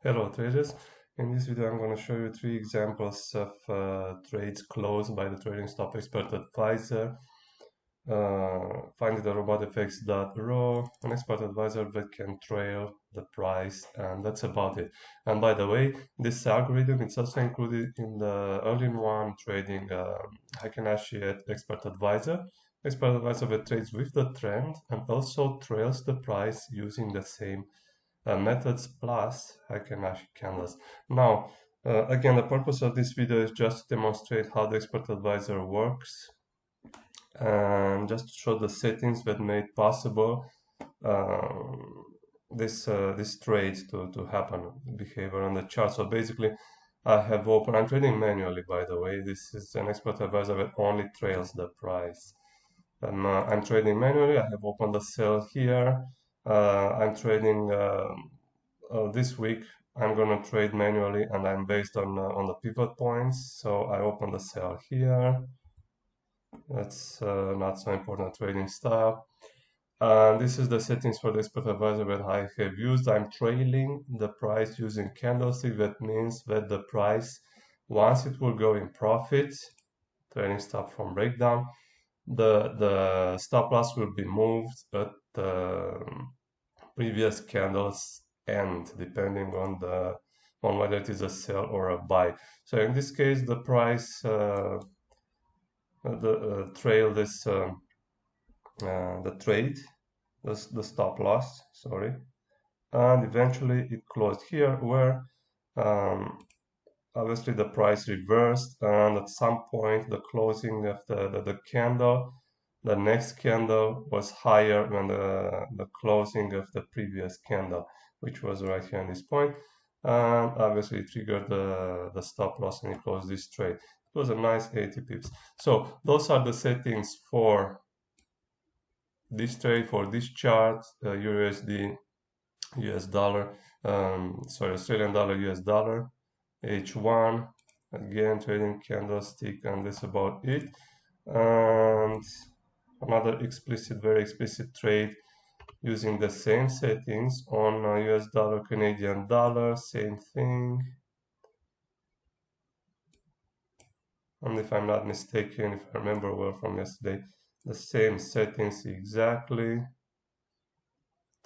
Hello traders, in this video I'm going to show you 3 examples of trades closed by the trading stop expert advisor. Find it at RobotFX.ro, an expert advisor that can trail the price, and that's about it. And by the way, this algorithm is also included in the all-in-one trading Heiken expert advisor. Expert advisor that trades with the trend and also trails the price using the same methods plus Heiken candles. Now, again, the purpose of this video is just to demonstrate how the expert advisor works and just to show the settings that made possible this trade to happen, behavior on the chart. So basically, I have opened, I'm trading manually, by the way. This is an expert advisor that only trails the price. I'm trading manually. I have opened the sell here. I'm trading this week. I'm gonna trade manually, and I'm based on the pivot points. So I open the sell here. That's not so important trading style. This is the settings for the expert advisor that I have used. I'm trailing the price using candlestick. That means that the price, once it will go in profit, trading stop from breakdown, the stop loss will be moved at the previous candle's end, depending on whether it is a sell or a buy. So in this case, the price trailed this the trade, the stop loss, sorry, and eventually it closed here where obviously the price reversed, and at some point the closing of the candle, the next candle was higher than the closing of the previous candle, which was right here in this point, and obviously it triggered the stop loss and it closed this trade. It was a nice 80 pips. So those are the settings for this trade, for this chart, USD, US dollar, sorry, Australian dollar, US dollar, H1, again trading candlestick, and that's about it. And another explicit, very explicit trade using the same settings on US dollar, Canadian dollar, same thing. And if I'm not mistaken, if I remember well from yesterday, the same settings exactly.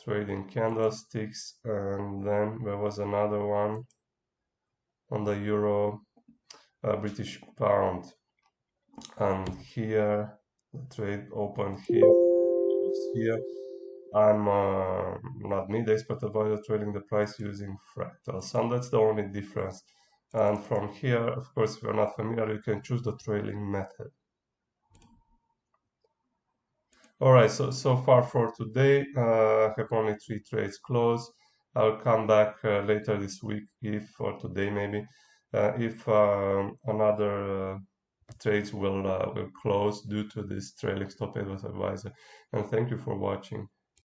Trading candlesticks, and then there was another one on the euro, British pound, and here the trade opened here. I'm not me, the expert advisor, trading the price using fractals, and that's the only difference. And from here, of course, if you're not familiar, you can choose the trailing method. All right, so far for today, I have only 3 trades closed. I'll come back later this week, if or today maybe, if another trades will close due to this trailing stop advisor. And thank you for watching.